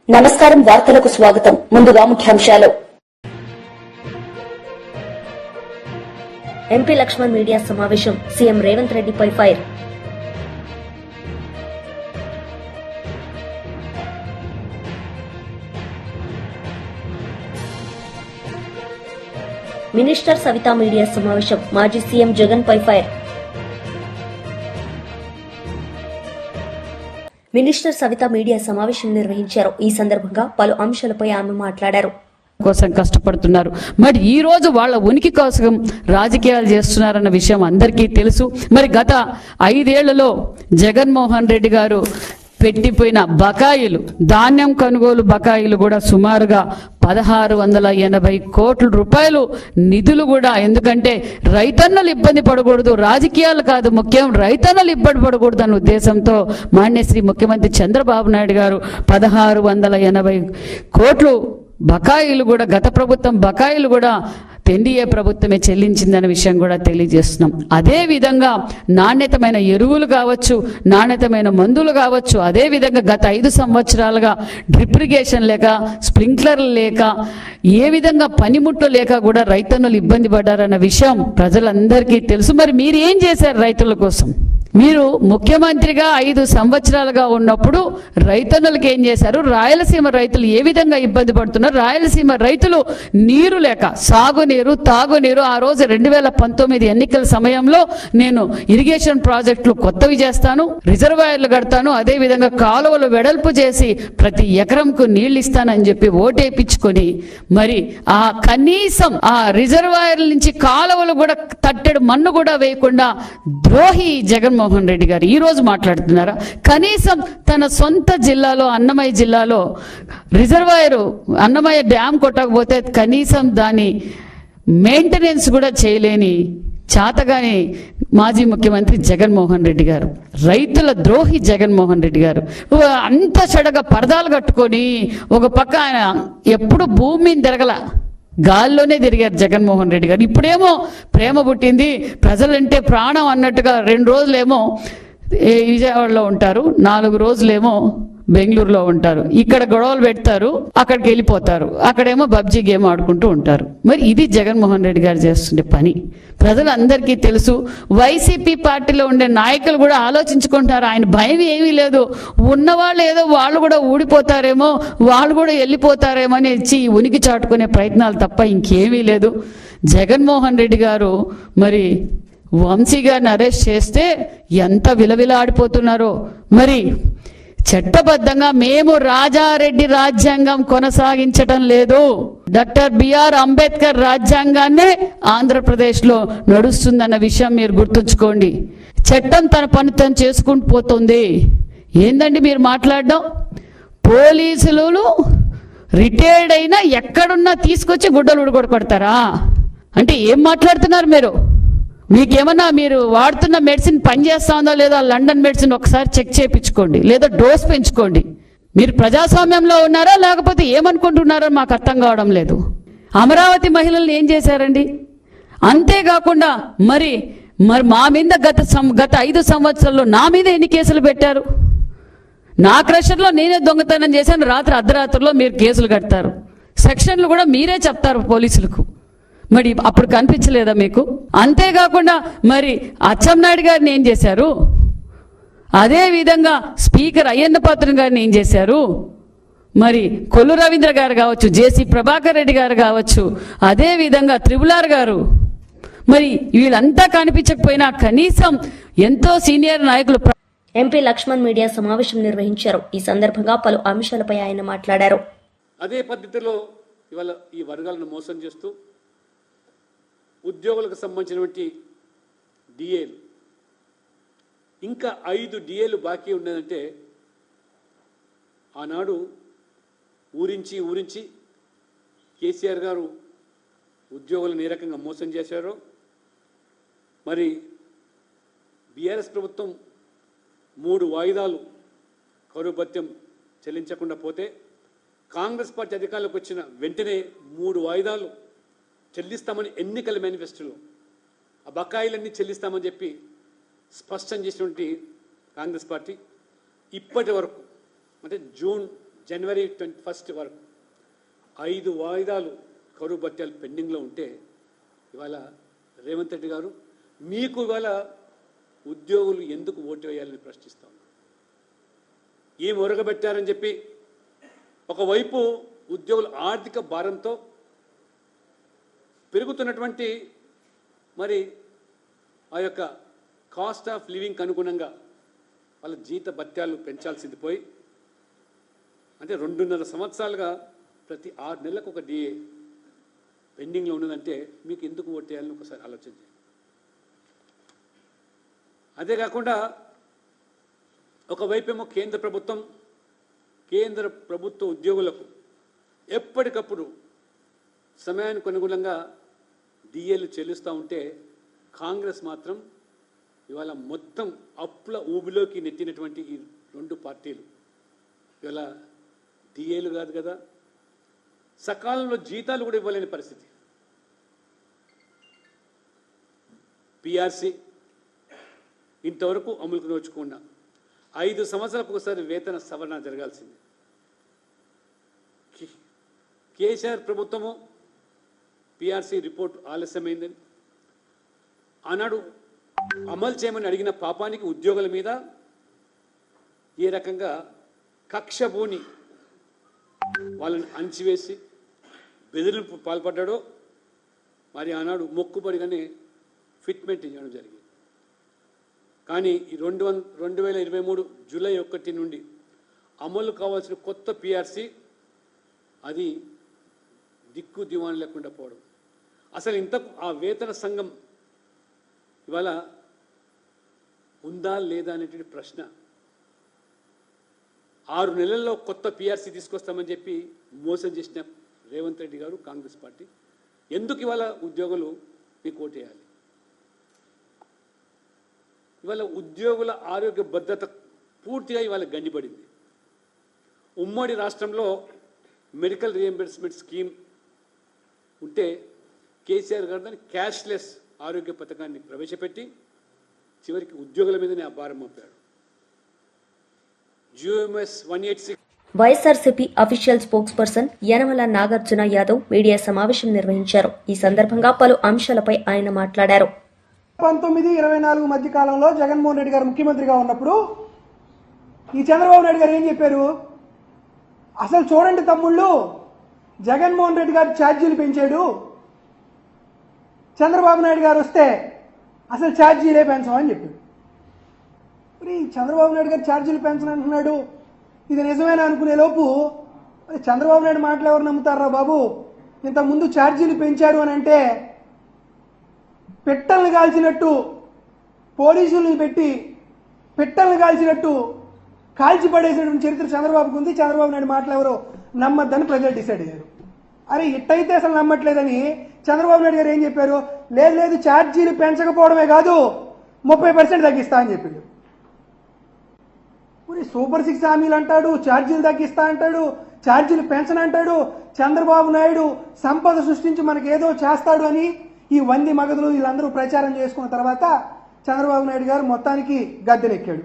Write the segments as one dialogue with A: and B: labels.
A: నమస్కారం వార్తలకు స్వాగతం. ముందుగా ముఖ్యాంశాలు. ఎంపీ లక్ష్మణ్ మీడియా సమావేశం. సీఎం రేవంత్ రెడ్డిపై ఫైర్. మినిస్టర్ సవితా మీడియా సమావేశం. మాజీ సీఎం జగన్ పై ఫైర్. మినిస్టర్ సవిత మీడియా సమావేశం నిర్వహించారు. ఈ సందర్భంగా పలు అంశాలపై ఆమె మాట్లాడారు.
B: కోసం కష్టపడుతున్నారు. మరి ఈ రోజు వాళ్ళ ఉనికి కోసం రాజకీయాలు చేస్తున్నారన్న విషయం అందరికీ తెలుసు. మరి గత 5 ఏళ్లలో జగన్మోహన్ రెడ్డి గారు పెట్టిపోయిన బకాయిలు, ధాన్యం కొనుగోలు బకాయిలు కూడా సుమారుగా 1680 కోట్ల రూపాయలు నిధులు కూడా. ఎందుకంటే రైతన్నలు ఇబ్బంది పడకూడదు, రాజకీయాలు కాదు ముఖ్యం, రైతన్నలు ఇబ్బంది పడకూడదు అన్న ఉద్దేశంతో మాన్యశ్రీ ముఖ్యమంత్రి చంద్రబాబు నాయుడు గారు 1680 కోట్లు బకాయిలు కూడా, గత ప్రభుత్వం బకాయిలు కూడా ఎన్డీఏ ప్రభుత్వమే చెల్లించిందనే విషయం కూడా తెలియజేస్తున్నాం. అదే విధంగా నాణ్యతమైన ఎరువులు కావచ్చు, నాణ్యతమైన మందులు కావచ్చు, అదే విధంగా గత 5 సంవత్సరాలుగా డ్రిప్ ఇరిగేషన్ లేక, స్ప్రింక్లర్లు లేక, ఏ విధంగా పనిముట్లు లేక కూడా రైతన్నులు ఇబ్బంది పడ్డారన్న విషయం ప్రజలందరికీ తెలుసు. మరి మీరు ఏం చేశారు రైతుల కోసం? మీరు ముఖ్యమంత్రిగా 5 సంవత్సరాలుగా ఉన్నప్పుడు రైతన్నులకు ఏం చేశారు? రాయలసీమ రైతులు ఏ విధంగా ఇబ్బంది పడుతున్నారు? రాయలసీమ రైతులు నీరు లేక, సాగునీరు, తాగునీరు, ఆ రోజు 2019 ఎన్నికల సమయంలో నేను ఇరిగేషన్ ప్రాజెక్టులు కొత్తవి చేస్తాను, రిజర్వాయర్లు కడతాను, అదే విధంగా కాలువలు వెడల్పు చేసి ప్రతి ఎకరంకు నీళ్లు ఇస్తానని చెప్పి ఓటేపించుకొని, మరి ఆ కనీసం ఆ రిజర్వాయర్ల నుంచి కాలువలు కూడా తట్టెడు మన్ను కూడా వేయకుండా ద్రోహి జగన్మోహన్ రెడ్డి గారు ఈ రోజు మాట్లాడుతున్నారా? కనీసం తన సొంత జిల్లాలో, అన్నమయ్య జిల్లాలో రిజర్వాయర్, అన్నమయ్య డ్యామ్ కొట్టకపోతే కనీసం దాని మెయింటెనెన్స్ కూడా చేయలేని చాతగాని మాజీ ముఖ్యమంత్రి జగన్మోహన్ రెడ్డి గారు, రైతుల ద్రోహి జగన్మోహన్ రెడ్డి గారు. అంత చెడగా పరదాలు కట్టుకొని ఒక పక్క ఆయన ఎప్పుడు భూమి మీద తిరగల, గాల్లోనే తిరిగారు జగన్మోహన్ రెడ్డి గారు. ఇప్పుడేమో ప్రేమ పుట్టింది, ప్రజలంటే ప్రాణం అన్నట్టుగా 2 రోజులేమో విజయవాడలో ఉంటారు, 4 రోజులేమో బెంగళూరులో ఉంటారు. ఇక్కడ గొడవలు పెడతారు, అక్కడికి వెళ్ళిపోతారు, అక్కడేమో పబ్జీ గేమ్ ఆడుకుంటూ ఉంటారు. మరి ఇది జగన్మోహన్ రెడ్డి గారు చేస్తుండే పని ప్రజలందరికీ తెలుసు. వైసీపీ పార్టీలో ఉండే నాయకులు కూడా ఆలోచించుకుంటారు. ఆయన భయం ఏమీ లేదు, ఉన్నవాళ్ళు ఏదో వాళ్ళు కూడా ఊడిపోతారేమో, వాళ్ళు కూడా వెళ్ళిపోతారేమో అని ఇచ్చి ఉనికి చాటుకునే ప్రయత్నాలు తప్ప ఇంకేమీ లేదు. జగన్మోహన్ రెడ్డి గారు మరి వంశీ గారిని అరెస్ట్ చేస్తే ఎంత విలవిలాడిపోతున్నారో. మరి చట్టబద్ధంగా మేము రాజారెడ్డి రాజ్యాంగం కొనసాగించటం లేదు, డాక్టర్ బిఆర్ అంబేద్కర్ రాజ్యాంగాన్నే ఆంధ్రప్రదేశ్లో నడుస్తుందన్న విషయం మీరు గుర్తుంచుకోండి. చట్టం తన పని తను చేసుకుంటూ పోతుంది. ఏందండి మీరు మాట్లాడడం? పోలీసులు రిటైర్డ్ అయినా ఎక్కడున్నా తీసుకొచ్చి గుడ్డలు ఉడగొడతారా? అంటే ఏం మాట్లాడుతున్నారు మీరు? మీకేమన్నా మీరు వాడుతున్న మెడిసిన్ పనిచేస్తా ఉందో లేదో లండన్ మెడిసిన్ ఒకసారి చెక్ చేయించుకోండి, లేదా డోస్ పెంచుకోండి. మీరు ప్రజాస్వామ్యంలో ఉన్నారా లేకపోతే ఏమనుకుంటున్నారో మాకు అర్థం కావడం లేదు. అమరావతి మహిళలను ఏం చేశారండి? అంతేకాకుండా మరి మా మీద గత 5 సంవత్సరాల్లో నా మీద ఎన్ని కేసులు పెట్టారు? నా క్రషర్లో నేనే దొంగతనం చేశాను, రాత్రి అర్ధరాత్రిలో మీరు కేసులు కడతారు, సెక్షన్లు కూడా మీరే చెప్తారు పోలీసులకు. మరి అప్పుడు కనిపించలేదా మీకు? అంతేకాకుండా మరి అచ్చెన్నాయుడు గారిని ఏం చేశారు? అదే విధంగా స్పీకర్ అయ్యన్న పాత్రుడు గారిని ఏం చేశారు? మరి కొల్లు రవీంద్ర గారు కావచ్చు, జేసీ ప్రభాకర్ రెడ్డి గారు కావచ్చు, అదే విధంగా త్రిపులార్ గారు, మరి వీళ్ళంతా కనిపించకపోయినా కనీసం ఎంతో సీనియర్ నాయకులు.
A: ఎంపీ లక్ష్మణ్ మీడియా సమావేశం నిర్వహించారు. ఈ సందర్భంగా పలు అంశాలపై ఆయన మాట్లాడారు.
C: అదే పద్ధతిలో ఇవాళ ఈ వర్గాలను మోసం చేస్తూ ఉద్యోగులకు సంబంధించినటువంటి డిఏలు ఇంకా 5 డిఏలు బాకీ ఉన్నదంటే ఆనాడు ఊరించి కేసీఆర్ గారు ఉద్యోగులను ఏ రకంగా మోసం చేశారో, మరి బీఆర్ఎస్ ప్రభుత్వం 3 వాయిదాలు కరువు భత్యం చెల్లించకుండా పోతే కాంగ్రెస్ పార్టీ అధికారంలోకి వచ్చిన వెంటనే 3 వాయిదాలు చెల్లిస్తామని ఎన్నికల మేనిఫెస్టోలో ఆ బకాయిలన్నీ చెల్లిస్తామని చెప్పి స్పష్టం చేసినటువంటి కాంగ్రెస్ పార్టీ ఇప్పటి వరకు అంటే జూన్ జనవరి 21 వరకు 5 వాయిదాలు కరువు భత్యాలు పెండింగ్లో ఉంటే ఇవాళ రేవంత్ రెడ్డి గారు మీకు ఇవాళ ఉద్యోగులు ఎందుకు ఓటు వేయాలని ప్రశ్నిస్తా ఉన్నారు. ఏం ఒరగబెట్టారని చెప్పి ఒకవైపు ఉద్యోగుల ఆర్థిక భారంతో పెరుగుతున్నటువంటి మరి ఆ యొక్క కాస్ట్ ఆఫ్ లివింగ్కి అనుగుణంగా వాళ్ళ జీత భత్యాలు పెంచాల్సింది పోయి అంటే 2.5 సంవత్సరాలుగా ప్రతి 6 నెలలకు ఒక డిఏ పెండింగ్లో ఉన్నదంటే మీకు ఎందుకు ఓటేయాలని ఒకసారి ఆలోచన చేయండి. అదే కాకుండా ఒకవైపేమో కేంద్ర ప్రభుత్వ ఉద్యోగులకు ఎప్పటికప్పుడు సమయానికి అనుగుణంగా డిఏలు చెల్లిస్తూ ఉంటే కాంగ్రెస్ మాత్రం ఇవాళ మొత్తం అప్పుల ఊబిలోకి నెట్టినటువంటి ఈ 2 పార్టీలు ఇవాళ డిఏలు కాదు కదా, సకాలంలో జీతాలు కూడా ఇవ్వలేని పరిస్థితి. పిఆర్సీ ఇంతవరకు అమలుకు నోచుకున్నా 5 సంవత్సరాలకు ఒకసారి వేతన సవరణ జరగాల్సింది. కేసీఆర్ ప్రభుత్వము పిఆర్సీ రిపోర్ట్ ఆలస్యమైందని ఆనాడు అమలు చేయమని అడిగిన పాపానికి ఉద్యోగుల మీద ఏ రకంగా కక్షభూని వాళ్ళని అణిచివేసి బెదిరింపు పాల్పడ్డాడో మరి ఆనాడు మొక్కుబడిగానే ఫిట్మెంట్ చేయడం జరిగింది. కానీ ఈ 2023 జూలై 1 నుండి అమలు కావాల్సిన కొత్త పిఆర్సీ అది దిక్కు దివాణి లేకుండా పోవడం, అసలు ఇంతకు ఆ వేతన సంఘం ఇవాళ ఉందా లేదా అనేటువంటి ప్రశ్న. 6 నెలల్లో కొత్త పిఆర్సీ తీసుకొస్తామని చెప్పి మోసం చేసిన రేవంత్ రెడ్డి గారు కాంగ్రెస్ పార్టీ ఎందుకు ఇవాళ ఉద్యోగులు మీకు ఓటేయాలి? ఇవాళ ఉద్యోగుల ఆరోగ్య భద్రత పూర్తిగా ఇవాళ గండిపడింది. ఉమ్మడి రాష్ట్రంలో మెడికల్ రీఎంబర్స్మెంట్ స్కీమ్ ఉంటే కేసీఆర్ గారు దాన్ని క్యాష్లెస్ ఆరోగ్య పథకాన్ని ప్రవేశపెట్టి చివరికి ఉద్యోగుల మీదనే ఆ భారం Mopadu. GOMs 186
A: YSRCP official spokes person Yanamala Nagarjuna Yadav media సమావేశం నిర్వహించారు. ఈ సందర్భంగా పలు అంశాలపై ఆయన మాట్లాడారు.
D: 19-24 మధ్య కాలంలో జగన్మోహన్ రెడ్డి గారు ముఖ్యమంత్రిగా ఉన్నప్పుడు ఈ చంద్రబాబు నాయుడు గారు ఏం చెప్పారు? అసలు చూడండి తమ్ముళ్ళు, జగన్మోహన్ రెడ్డి గారు ఛార్జీలు పెంచాడు, చంద్రబాబు నాయుడు గారు వస్తే అసలు ఛార్జీలే పెంచమని చెప్పాడు. మరి చంద్రబాబు నాయుడు గారు ఛార్జీలు పెంచనంటున్నాడు, ఇది నిజమేనా అనుకునే లోపు మరి చంద్రబాబు నాయుడు మాటలు ఎవరు నమ్ముతారా బాబు? ఇంతకుముందు ఛార్జీలు పెంచారు అని అంటే పిట్టల్ని కాల్చినట్టు పోలీసుల్ని పెట్టి పిట్టల్ని కాల్చినట్టు కాల్చి పడేసినటువంటి చరిత్ర చంద్రబాబుకు ఉంది. చంద్రబాబు నాయుడు మాటలు ఎవరో నమ్మద్దని ప్రజలు డిసైడ్ అయ్యారు. అరే ఇట్టయితే అసలు నమ్మట్లేదని చంద్రబాబు నాయుడు గారు ఏం చెప్పారు? లేదు ఛార్జీలు పెంచకపోవడమే కాదు 30% తగ్గిస్తా అని చెప్పాడు. మరి సూపర్ 6 హామీలు అంటాడు, ఛార్జీలు తగ్గిస్తా అంటాడు, ఛార్జీలు పెంచనంటాడు. చంద్రబాబు నాయుడు సంపద సృష్టించి మనకి ఏదో చేస్తాడు అని ఈ వంది మగదులు వీళ్ళందరూ ప్రచారం చేసుకున్న తర్వాత చంద్రబాబు నాయుడు గారు మొత్తానికి గద్దెనెక్కాడు.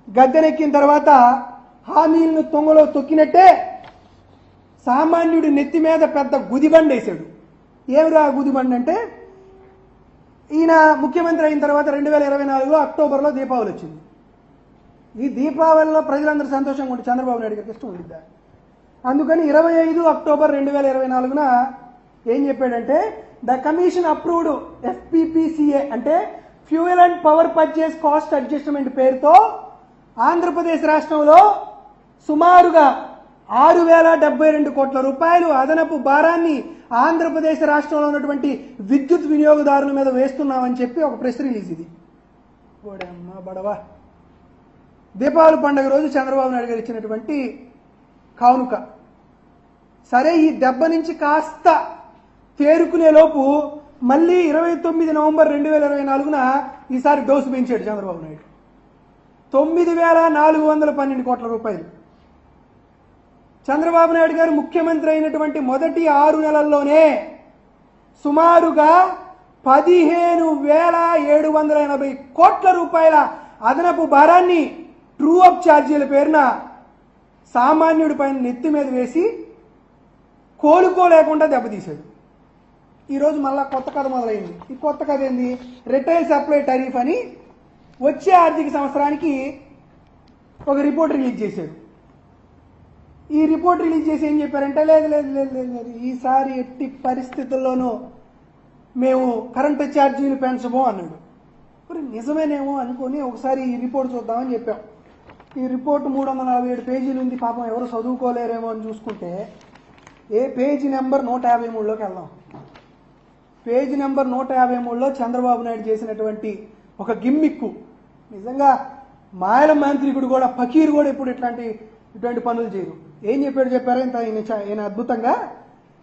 D: గద్దెనెక్కిన తర్వాత హామీలను తొంగలో తొక్కినట్టే సామాన్యుడి నెత్తి మీద పెద్ద గుదిబండ వేశాడు. ఏమిరా గుదిబండ అంటే, ఈయన ముఖ్యమంత్రి అయిన తర్వాత 2024లో అక్టోబర్లో దీపావళి వచ్చింది. ఈ దీపావళిలో ప్రజలందరూ సంతోషంగా ఉంటే చంద్రబాబు నాయుడు గారికి ఇష్టం ఉండిద్దా? అందుకని 25 అక్టోబర్ 2024న ఏం చెప్పాడంటే, ద కమిషన్ అప్రూవ్డ్ FPPCA అంటే fuel and power purchase cost adjustment పేరుతో ఆంధ్రప్రదేశ్ రాష్ట్రంలో సుమారుగా 6,072 కోట్ల రూపాయలు అదనపు భారాన్ని ఆంధ్రప్రదేశ్ రాష్ట్రంలో ఉన్నటువంటి విద్యుత్ వినియోగదారుల మీద వేస్తున్నామని చెప్పి ఒక ప్రెస్ రిలీజ్. ఇది బడవా దీపావళి పండుగ రోజు చంద్రబాబు నాయుడు గారు ఇచ్చినటువంటి కానుక. సరే, ఈ దెబ్బ నుంచి కాస్త తేరుకునే లోపు మళ్ళీ 29 నవంబర్ 2024న ఈసారి డోసు పెంచాడు చంద్రబాబు నాయుడు. 9,412 కోట్ల రూపాయలు. చంద్రబాబు నాయుడు గారు ముఖ్యమంత్రి అయినటువంటి మొదటి 6 నెలల్లోనే సుమారుగా 15,780 కోట్ల రూపాయల అదనపు భారాన్ని ట్రూ అప్ ఛార్జీల పేరున సామాన్యుడి పైన నెత్తి మీద వేసి కోలుకోలేకుండా దెబ్బతీశాడు. ఈరోజు మళ్ళా కొత్త కథ మొదలైంది. ఈ కొత్త కథ ఏంది? రిటైల్ సప్లై టరీఫ్ అని వచ్చే ఆర్థిక సంవత్సరానికి ఒక రిపోర్ట్ రిలీజ్ చేశాడు. ఈ రిపోర్ట్ రిలీజ్ చేసి ఏం చెప్పారంటే, లేదు లేదు లేదు లేదు లేదు ఈసారి ఎట్టి పరిస్థితుల్లోనూ మేము కరెంటు ఛార్జీలు పెంచము అన్నాడు. మరి నిజమేనేమో అనుకొని ఒకసారి ఈ రిపోర్ట్ చూద్దామని చెప్పాం. ఈ రిపోర్ట్ 347 పేజీలు ఉంది. పాపం ఎవరు చదువుకోలేరేమో అని చూసుకుంటే పేజీ నెంబర్ 153లోకి వెళ్దాం. పేజీ నెంబర్ 153లో చంద్రబాబు నాయుడు చేసినటువంటి ఒక గిమ్మిక్కు, నిజంగా మాయల మాంత్రికుడు కూడా, ఫకీర్ కూడా ఇప్పుడు ఇటువంటి పనులు చేయరు. ఏం చెప్పారు ఈయన అద్భుతంగా.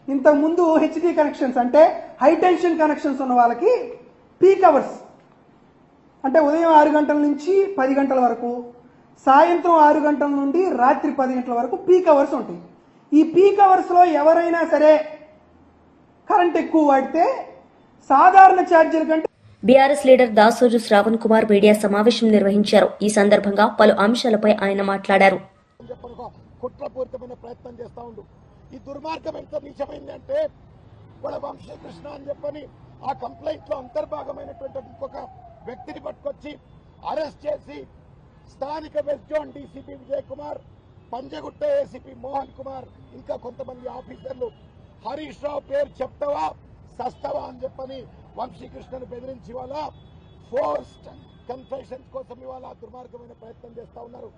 D: ఇంతకుముందు హెచ్డి కనెక్షన్స్ అంటే హై టెన్షన్ కనెక్షన్స్ ఉన్న వాళ్ళకి పీక్ అవర్స్ అంటే ఉదయం 6 గంటల నుంచి 10 గంటల వరకు, సాయంత్రం 6 గంటల నుండి రాత్రి 10 గంటల వరకు పీక్ అవర్స్ ఉంటాయి. ఈ పీక్ అవర్స్లో ఎవరైనా సరే కరెంట్ ఎక్కువ వాడితే సాధారణ ఛార్జీల కంటే
A: BRS leader Dasoju Shravan Kumar media సమావేశం నిర్వహించారు. ఈ సందర్భంగా పలు అంశాలపై ఆయన మాట్లాడారు.
E: కుట్రపూరితమైన ప్రయత్నం చేస్తా ఉండు. ఈ దుర్మార్గం ఎంత నీచమైంది అంటే, వాళ్ళ వంశకృష్ణ అని చెప్పని ఆ కంప్లైంట్ లో అంతర్భాగమైనటువంటి ఇంకొక వ్యక్తిని పట్టుకొచ్చి అరెస్ట్ చేసి స్థానిక west zone DCP Vijay Kumar, Panjagutta ACP Mohan Kumar, ఇంకా కొంతమంది ఆఫీసర్లు హరీష్ రావు పేరు చెప్తావా సస్తావా అని చెప్పని వంశీకృష్ణను బెదిరించి వాళ్ళ ఫోర్స్డ్ కన్ఫెషన్స్ కోసం ఇవాళ దుర్మార్గమైన ప్రయత్నం చేస్తా ఉన్నారు.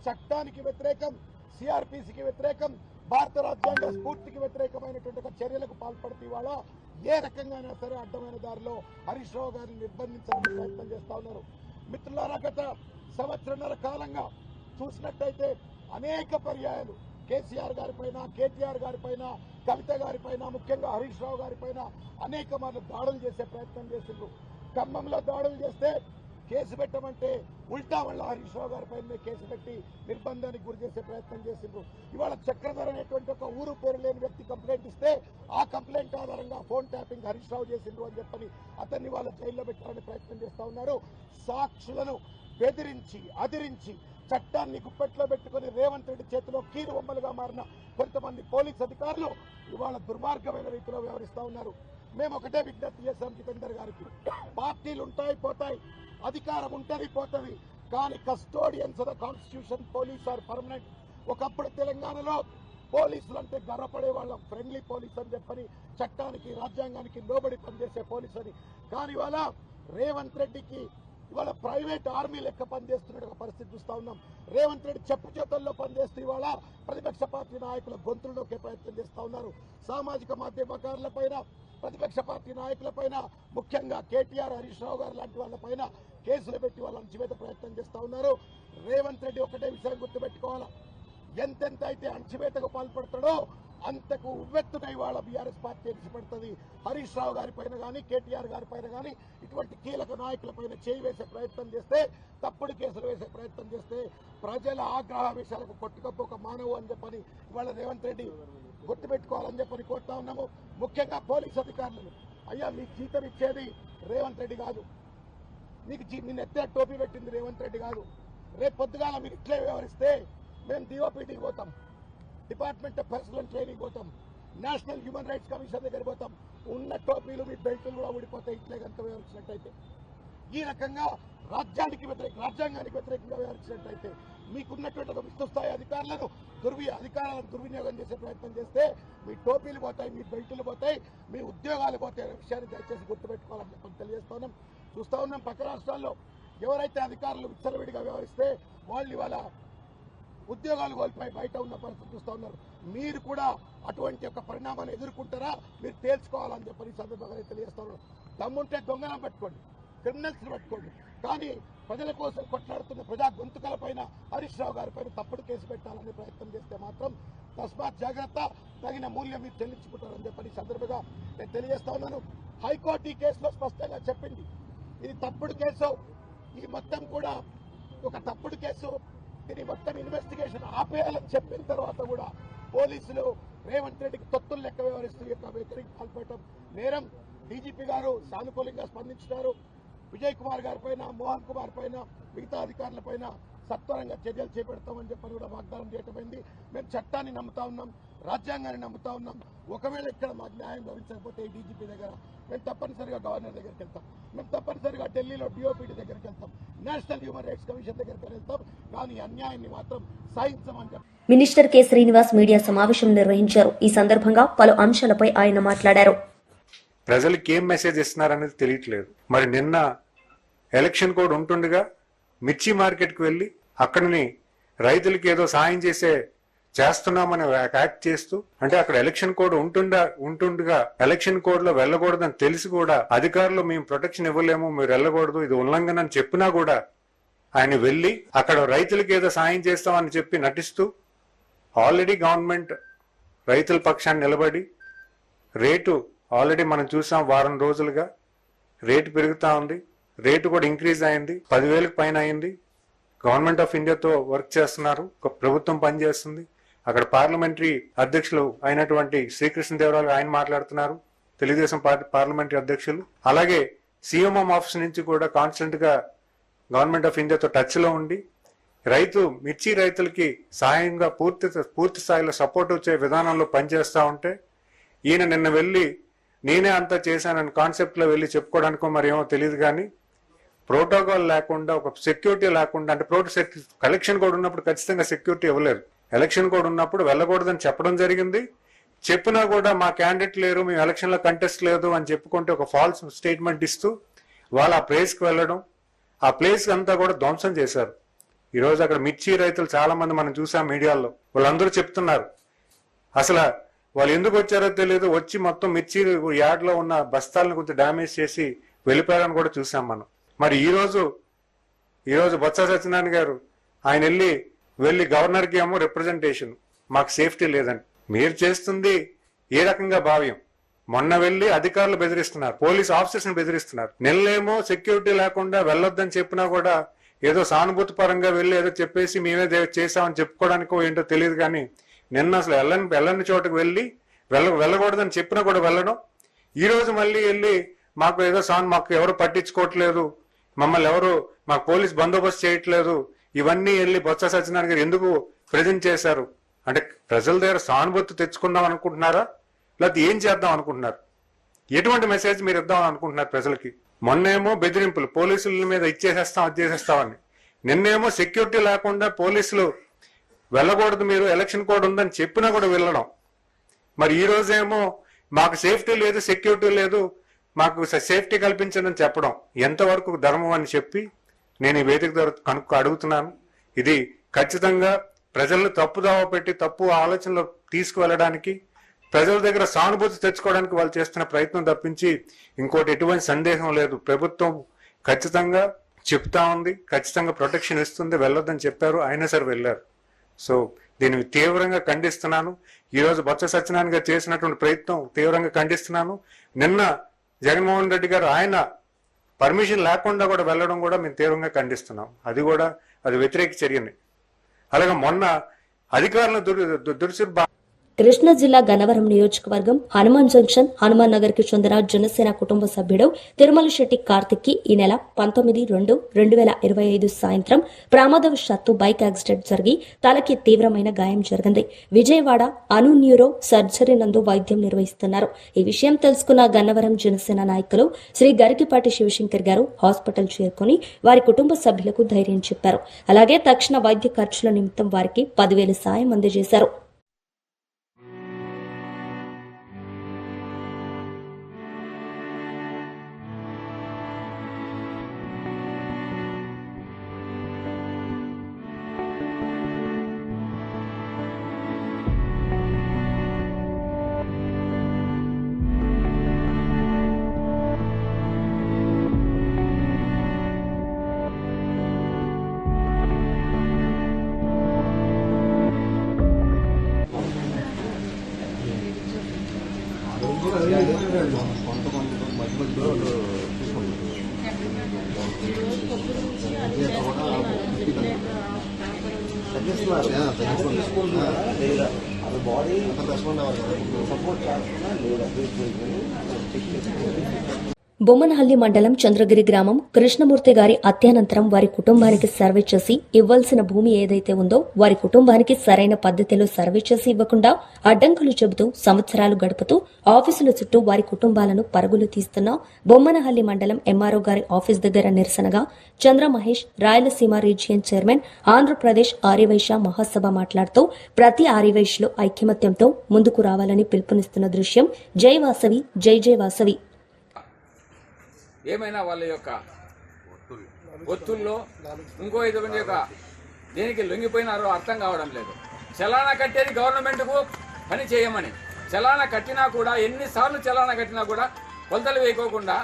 E: చట్టానికి వ్యతిరేకం, సిఆర్పిసికి వ్యతిరేకం, భారత రాజ్యాంగ స్ఫూర్తికి వ్యతిరేకమైనటువంటి చర్యలకు పాల్పడుతూ ఇవాళ ఏ రకంగా సరే అడ్డమైన దారిలో హరీష్ రావు గారిని నిర్బంధించాలని ప్రయత్నం చేస్తా ఉన్నారు. మిత్రులారా, గత సంవత్సరన్నర కాలంగా చూసినట్టయితే అనేక పర్యాయాలు కేసీఆర్ గారిపైన, కేటీఆర్ గారిపైన, కవిత గారిపైన, ముఖ్యంగా హరీష్ రావు గారిపైన అనేక మార్లు దాడులు చేసే ప్రయత్నం చేసిండ్రు. ఖమ్మంలో దాడులు చేస్తే కేసు పెట్టమంటే ఉల్టా వాళ్ళ హరీష్ రావు గారిపైన కేసు పెట్టి నిర్బంధానికి గురి చేసే ప్రయత్నం చేసిండ్రు. ఇవాళ చక్రధర్ అనేటువంటి ఒక ఊరు పేరు లేని వ్యక్తి కంప్లైంట్ ఇస్తే ఆ కంప్లైంట్ ఆధారంగా ఫోన్ ట్యాపింగ్ హరీష్ రావు చేసిండ్రు అని చెప్పని అతన్ని వాళ్ళ జైల్లో పెట్టాలని ప్రయత్నం చేస్తా ఉన్నారు. సాక్షులను బెదిరించి అదిరించి చట్టాన్ని గుప్పెట్లో పెట్టుకుని రేవంత్ రెడ్డి చేతిలో కీరు బొమ్మలుగా మారిన కొంతమంది పోలీస్ అధికారులు ఇవాళ దుర్మార్గమైన రీతిలో వ్యవహరిస్తా ఉన్నారు. మేము ఒకటే విజ్ఞప్తి చేశాం జితేందర్ గారికి, పార్టీలు ఉంటాయి పోతాయి, అధికారం ఉంటుంది పోతుంది, కానీ custodians of the constitution police are permanent. ఒకప్పుడు తెలంగాణలో పోలీసులు అంటే గర్వపడే వాళ్ళం, ఫ్రెండ్లీ పోలీస్ అని చెప్పని, చట్టానికి రాజ్యాంగానికి లోబడి పనిచేసే పోలీస్ అని. కానీ ఇవాళ రేవంత్ రెడ్డికి ఇవాళ ప్రైవేట్ ఆర్మీ లెక్క పనిచేస్తున్న పరిస్థితి చూస్తా ఉన్నాం. రేవంత్ రెడ్డి చెప్పు చేతుల్లో పనిచేస్తూ ఇవాళ ప్రతిపక్ష పార్టీ నాయకుల గొంతుల్లోకే ప్రయత్నం చేస్తా ఉన్నారు. సామాజిక మాధ్యమకారుల పైన, ప్రతిపక్ష పార్టీ నాయకుల పైన, ముఖ్యంగా కేటీఆర్, హరీష్ రావు గారు లాంటి వాళ్ళ పైన కేసులు పెట్టి వాళ్ళ అణచివేత ప్రయత్నం చేస్తా ఉన్నారు. రేవంత్ రెడ్డి ఒకటే విషయం గుర్తుపెట్టుకోవాలా, ఎంతెంత అయితే అణచివేతకు పాల్పడతాడో అంతకు ఉవ్వెత్తుగా ఇవాళ బీఆర్ఎస్ పార్టీ ఎలిసిపడుతుంది. హరీష్ రావు గారి పైన కానీ, కేటీఆర్ గారి పైన కానీ ఇటువంటి కీలక నాయకుల పైన చేయి వేసే ప్రయత్నం చేస్తే, తప్పుడు కేసులు వేసే ప్రయత్నం చేస్తే ప్రజల ఆగ్రహావేశాలకు కొట్టుకపోక మానవు అని చెప్పని ఇవాళ రేవంత్ రెడ్డి గుర్తుపెట్టుకోవాలని చెప్పని కోరుతా ఉన్నాము. ముఖ్యంగా పోలీస్ అధికారులను, అయ్యా మీకు జీతం ఇచ్చేది రేవంత్ రెడ్డి కాదు, మీకు మీ నెత్తిన టోపీ పెట్టింది రేవంత్ రెడ్డి కాదు. రేపు పొద్దుగాల మీరు ఇట్లే వ్యవహరిస్తే మేము డిఓపీటీకి పోతాం, డిపార్ట్మెంట్ ఆఫ్ పర్సనల్ ట్రైనింగ్ పోతాం, నేషనల్ హ్యూమన్ రైట్స్ కమిషన్ దగ్గర పోతాం. ఉన్న టోపీలు మీ బెల్టులు కూడా ఊడిపోతాయి ఇట్లే కనుక వ్యవహరించినట్టయితే. ఈ రకంగా రాజ్యాంగానికి వ్యతిరేకంగా వ్యవహరించినట్టయితే, మీకున్నటువంటి ఒక విస్తృస్థాయి అధికారులను దుర్వినియోగం చేసే ప్రయత్నం చేస్తే మీ టోపీలు పోతాయి, మీ బెల్టులు పోతాయి, మీ ఉద్యోగాలు పోతాయి అనే విషయాన్ని దయచేసి గుర్తుపెట్టుకోవాలని చెప్పి తెలియజేస్తున్నాం. చూస్తా ఉన్నాం పక్క రాష్ట్రాల్లో ఎవరైతే అధికారులు విచ్చలవిడిగా వ్యవహరిస్తే వాళ్ళు ఇవాళ ఉద్యోగాలు కోల్పోయి బయట ఉన్న పరిస్థితి చూస్తూ ఉన్నారు. మీరు కూడా అటువంటి ఒక పరిణామాన్ని ఎదుర్కొంటారా మీరు తేల్చుకోవాలని చెప్పి సందర్భంగా తెలియజేస్తా ఉన్నారు. దమ్ముంటే దొంగనం పట్టుకోండి, క్రిమినల్స్ పట్టుకోండి, కానీ ప్రజల కోసం కొట్లాడుతున్న ప్రజా గొంతుకల పైన, హరీష్ రావు గారి పైన తప్పుడు కేసు పెట్టాలనే ప్రయత్నం చేస్తే మాత్రం తస్మాత్ జాగ్రత్త, తగిన మూల్యం మీరు చెల్లించుకుంటారని చెప్పి సందర్భంగా నేను తెలియజేస్తా ఉన్నాను. హైకోర్టు ఈ కేసులో స్పష్టంగా చెప్పింది, ఇది తప్పుడు కేసు, ఈ మొత్తం కూడా ఒక తప్పుడు కేసు, దీని మొత్తం ఇన్వెస్టిగేషన్ ఆపేయాలని చెప్పిన తర్వాత కూడా పోలీసులు రేవంత్ రెడ్డికి తొత్తులు లెక్క వ్యవహరిస్తూ యొక్క వ్యతిరేక పాల్పడటం నేరం. డీజీపీ గారు సానుకూలంగా స్పందించినారు. విజయ్ కుమార్ గారి పైన, మోహన్ కుమార్ పైన, మిగతా అధికారుల పైన సత్వరంగా చర్యలు చేపడతామని చెప్పని కూడా వాగ్దానం చేయటమైంది. మేము చట్టాన్ని నమ్ముతా ఉన్నాం, రాజ్యాంగాన్ని నమ్ముతా ఉన్నాం. ఒకవేళ ఇక్కడ మాకు న్యాయం లభించకపోతే ఈ డీజీపీ దగ్గర మేము తప్పనిసరిగా గవర్నర్ దగ్గరికి వెళ్తాం, మేము తప్పనిసరిగా ఢిల్లీలో డిఓపిడి దగ్గరికి వెళ్తాం, నేషనల్ హ్యూమన్ రైట్స్ కమిషన్ దగ్గరికి వెళ్తాం. కానీ అన్యాయాన్ని మాత్రం సహించమని చెప్పి
A: మినిస్టర్ కె శ్రీనివాస్ మీడియా సమావేశం నిర్వహించారు. ఈ సందర్భంగా పలు అంశాలపై ఆయన మాట్లాడారు.
F: ప్రజలకి ఏం మెసేజ్ ఇస్తున్నారనేది తెలియట్లేదు. మరి నిన్న ఎలక్షన్ కోడ్ ఉంటుండగా మిర్చి మార్కెట్కి వెళ్ళి అక్కడిని రైతులకి ఏదో సాయం చేస్తున్నామని యాక్ట్ చేస్తూ, అంటే అక్కడ ఎలక్షన్ కోడ్ ఉంటుండగా ఎలక్షన్ కోడ్ లో వెళ్ళకూడదని తెలిసి కూడా అధికారులు మేము ప్రొటెక్షన్ ఇవ్వలేము, మీరు వెళ్ళకూడదు, ఇది ఉల్లంఘన అని చెప్పినా కూడా ఆయన వెళ్ళి అక్కడ రైతులకి ఏదో సాయం చేస్తామని చెప్పి నటిస్తూ ఆల్రెడీ గవర్నమెంట్ రైతుల పక్షాన్ని నిలబడి రేటు ఆల్రెడీ మనం చూసాం, వారం రోజులుగా రేటు పెరుగుతా ఉంది. రేటు కూడా ఇంక్రీజ్ అయింది, 10,000కి పైన అయింది. గవర్నమెంట్ ఆఫ్ ఇండియాతో వర్క్ చేస్తున్నారు, ప్రభుత్వం పనిచేస్తుంది. అక్కడ పార్లమెంటరీ అధ్యక్షులు అయినటువంటి శ్రీకృష్ణదేవరాయలు ఆయన మాట్లాడుతున్నారు, తెలుగుదేశం పార్టీ పార్లమెంటరీ అధ్యక్షులు. అలాగే సిఎంఎం ఆఫీస్ నుంచి కూడా కాన్స్టెంట్ గా గవర్నమెంట్ ఆఫ్ ఇండియాతో టచ్ లో ఉండి మిర్చి రైతులకి సాయంగా పూర్తి స్థాయిలో సపోర్ట్ వచ్చే విధానంలో పనిచేస్తా ఉంటే, ఈయన నిన్న వెళ్ళి నేనే అంతా చేశానని కాన్సెప్ట్ లో వెళ్ళి చెప్పుకోవడానికో మరి ఏమో తెలియదు, కానీ ప్రోటోకాల్ లేకుండా, ఒక సెక్యూరిటీ లేకుండా, అంటే కలెక్షన్ కోడ్ ఉన్నప్పుడు ఖచ్చితంగా సెక్యూరిటీ ఇవ్వలేరు. ఎలక్షన్ కోడ్ ఉన్నప్పుడు వెళ్ళకూడదని చెప్పడం జరిగింది. చెప్పినా కూడా మా క్యాండిడేట్ లేరు, మేము ఎలక్షన్ లో కంటెస్ట్ లేదు అని చెప్పుకుంటే ఒక ఫాల్స్ స్టేట్మెంట్ ఇస్తూ వాళ్ళు ఆ ప్లేస్ కి వెళ్ళడం, ఆ ప్లేస్ అంతా కూడా ధ్వంసం చేశారు. ఈ రోజు అక్కడ మిర్చి రైతులు చాలా మంది మనం చూసాం మీడియాలో, వాళ్ళందరూ చెప్తున్నారు అసలు వాళ్ళు ఎందుకు వచ్చారో తెలియదు, వచ్చి మొత్తం మిర్చి యార్డ్ లో ఉన్న బస్తాలను కొంచెం డ్యామేజ్ చేసి వెళ్ళిపోయారని కూడా చూసాం మనం. మరి ఈ రోజు బొత్స సత్యనారాయణ గారు ఆయన వెళ్ళి గవర్నర్ కి ఏమో రిప్రజెంటేషన్, మాకు సేఫ్టీ లేదని. మీరు చేస్తుంది ఏ రకంగా భావ్యం? మొన్న వెళ్ళి అధికారులు బెదిరిస్తున్నారు, పోలీస్ ఆఫీసర్స్ ని బెదిరిస్తున్నారు. నిన్నేమో సెక్యూరిటీ లేకుండా వెళ్ళొద్దని చెప్పినా కూడా ఏదో సానుభూతి పరంగా వెళ్ళి ఏదో చెప్పేసి మేమే చేసామని చెప్పుకోవడానికో ఏంటో తెలియదు, కానీ నిన్న అసలు వెళ్ళని చోటుకు వెళ్ళకూడదని చెప్పినా కూడా వెళ్ళడం. ఈ రోజు మళ్ళీ వెళ్ళి మాకు ఎవరు పట్టించుకోవట్లేదు, మమ్మల్ని ఎవరు మాకు పోలీస్ బందోబస్తు చేయట్లేదు, ఇవన్నీ వెళ్ళి బొత్స సత్యనారాయణ గారు ఎందుకు ప్రజెంట్ చేశారు? అంటే ప్రజల దగ్గర సానుభూతి తెచ్చుకుందాం అనుకుంటున్నారా, లేకపోతే ఏం చేద్దాం అనుకుంటున్నారు? ఎటువంటి మెసేజ్ మీరు ఇద్దాం అనుకుంటున్నారు ప్రజలకి? మొన్నేమో బెదిరింపులు, పోలీసుల మీద ఇచ్చేసేస్తాం అది చేసేస్తామని. నిన్నేమో సెక్యూరిటీ లేకుండా పోలీసులు వెళ్ళకూడదు, మీరు ఎలక్షన్ కోడ్ ఉందని చెప్పినా కూడా వెళ్ళడం. మరి ఈ రోజేమో మాకు సేఫ్టీ లేదు, సెక్యూరిటీ లేదు, మాకు సేఫ్టీ కల్పించండి అని చెప్పడం ఎంతవరకు ధర్మం అని చెప్పి నేను ఈ వేదిక ద్వారా అడుగుతున్నాను. ఇది ఖచ్చితంగా ప్రజలను తప్పుదావ పెట్టి తప్పు ఆలోచనలో తీసుకువెళ్ళడానికి, ప్రజల దగ్గర సానుభూతి తెచ్చుకోవడానికి వాళ్ళు చేస్తున్న ప్రయత్నం తప్పించి ఇంకోటి ఎటువంటి సందేహం లేదు. ప్రభుత్వం ఖచ్చితంగా చెప్తా ఉంది, ఖచ్చితంగా ప్రొటెక్షన్ ఇస్తుంది, వెళ్ళొద్దని చెప్పారు, అయినా సరే వెళ్ళారు. సో దీన్ని తీవ్రంగా ఖండిస్తున్నాను. ఈ రోజు బొత్స సత్యనారాయణ గారు చేసినటువంటి ప్రయత్నం తీవ్రంగా ఖండిస్తున్నాను. నిన్న జగన్మోహన్ రెడ్డి గారు ఆయన పర్మిషన్ లేకుండా కూడా వెళ్ళడం కూడా మేము తీవ్రంగా ఖండిస్తున్నాం. అది వ్యతిరేక చర్యని. అలాగే మొన్న అధికారులను దుర్సిర్
A: కృష్ణా జిల్లా గన్నవరం నియోజకవర్గం హనుమాన్ జంక్షన్ హనుమాన్ నగర్ కి చెందిన జనసేన కుటుంబ సభ్యుడు తిరుమల శెట్టి కార్తిక్ కి ఈ నెల 19/2/2025 సాయంత్రం ప్రమాదవశాత్తు బైక్ యాక్సిడెంట్ జరిగి తలకి తీవ్రమైన గాయం జరిగింది. విజయవాడ అను న్యూరో సర్జరీ నందు వైద్యం నిర్వహిస్తున్నారు. ఈ విషయం తెలుసుకున్న గన్నవరం జనసేన నాయకులు శ్రీ గరికిపాటి శివశంకర్ గారు హాస్పిటల్ చేరుకుని వారి కుటుంబ సభ్యులకు ధైర్యం చెప్పారు. అలాగే తక్షణ వైద్య ఖర్చుల నిమిత్తం వారికి 10,000 సాయం అందజేశారు. బొమ్మనహల్లి మండలం చంద్రగిరి గ్రామం కృష్ణమూర్తి గారి హత్యానంతరం వారి కుటుంబానికి సర్వే చేసి ఇవ్వాల్సిన భూమి ఏదైతే ఉందో వారి కుటుంబానికి సరైన పద్ధతిలో సర్వే చేసి ఇవ్వకుండా అడ్డంకులు చెబుతూ సంవత్సరాలు గడుపుతూ ఆఫీసుల చుట్టూ వారి కుటుంబాలను పరుగులు తీస్తున్న బొమ్మనహల్లి మండలం ఎంఆర్ఓ గారి ఆఫీస్ దగ్గర నిరసనగా చంద్ర మహేష్ రాయలసీమ రీజియన్ చైర్మన్ ఆంధ్రప్రదేశ్ ఆర్యవైశ్య మహాసభ మాట్లాడుతూ ప్రతి ఆర్యవైశ్యులు ఐకమత్యంతో ముందుకు రావాలని పిలుపునిస్తున్న దృశ్యం జై వాసవి జై జై వాసవి.
G: ఏమైనా వాళ్ళ యొక్క ఒత్తుల్లో ఇంకో ఇటువంటి యొక్క దేనికి లొంగిపోయినారో అర్థం కావడం లేదు. చలానా కట్టేది గవర్నమెంట్కు పని చేయమని, చలానా కట్టినా కూడా ఎన్నిసార్లు చలానా కట్టినా కూడా కొలతలు వేయకోకుండా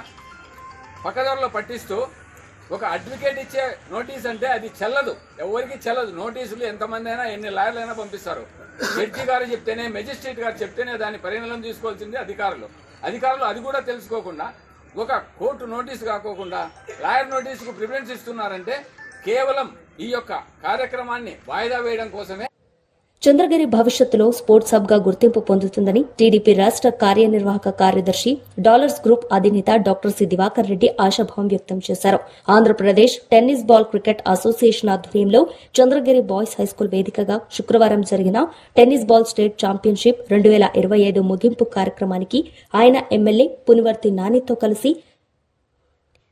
G: పక్కదారులో పట్టిస్తూ ఒక అడ్వకేట్ ఇచ్చే నోటీస్ అంటే అది చెల్లదు, ఎవరికి చెల్లదు. నోటీసులు ఎంతమంది అయినా ఎన్ని లాయర్లు అయినా పంపిస్తారు. జడ్జి గారు చెప్తేనే, మెజిస్ట్రేట్ గారు చెప్తేనే దాని పరిగణన తీసుకోవాల్సింది అధికారులు అది కూడా తెలుసుకోకుండా ఒక కోర్టు నోటీసు కాకోకుండా లాయర్ నోటీసుకు ప్రిఫరెన్స్ ఇస్తున్నారంటే కేవలం ఈ యొక్క కార్యక్రమాన్ని వాయిదా వేయడం కోసమే.
A: చంద్రగిరి భవిష్యత్తులో స్పోర్ట్స్ హబ్ గా గుర్తింపు పొందుతుందని టీడీపీ రాష్ట్ర కార్యనిర్వాహక కార్యదర్శి డాలర్స్ గ్రూప్ అధినేత డాక్టర్ సి దివాకర్ రెడ్డి ఆశాభావం వ్యక్తం చేశారు. Andhra Pradesh tennis ball cricket association ఆధ్వర్యంలో చంద్రగిరి బాయ్స్ హైస్కూల్ వేదికగా శుక్రవారం జరిగిన టెన్నిస్ బాల్ స్టేట్ ఛాంపియన్షిప్ 2025 ముగింపు కార్యక్రమానికి ఆయన ఎమ్మెల్యే పునివర్తి నానితో కలిసి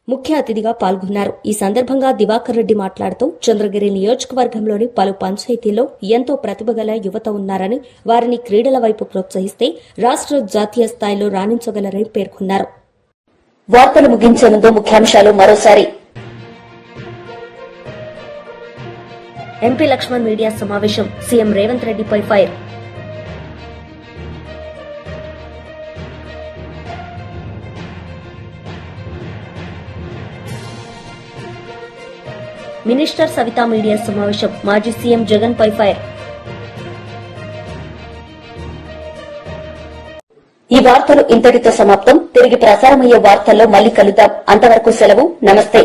A: ముఖ్య అతిథిగా పాల్గొన్నారు. ఈ సందర్భంగా దివాకర్ రెడ్డి మాట్లాడుతూ చంద్రగిరి నియోజకవర్గంలోని పలు పంచాయతీల్లో ఎంతో ప్రతిభగల యువత ఉన్నారని, వారిని క్రీడల వైపు ప్రోత్సహిస్తే రాష్ట్ర జాతీయ స్థాయిలో రాణించగలరని పేర్కొన్నారు. వార్తలు ముగించే ముందు ముఖ్యాంశాలు మరోసారి. ఎంపీ లక్ష్మణ్ మీడియా సమావేశం, సీఎం రేవంత్ రెడ్డిపై ఫైర్. మినిస్టర్ సవితా మీడియా సమావేశం, మాజీ సీఎం జగన్ పై ఫైర్. ఈ వార్తలు ఇంతటితో సమాప్తం. తిరిగి ప్రసారమయ్యే వార్తల్లో మళ్లీ కలుద్దాం. అంతవరకు సెలవు. నమస్తే.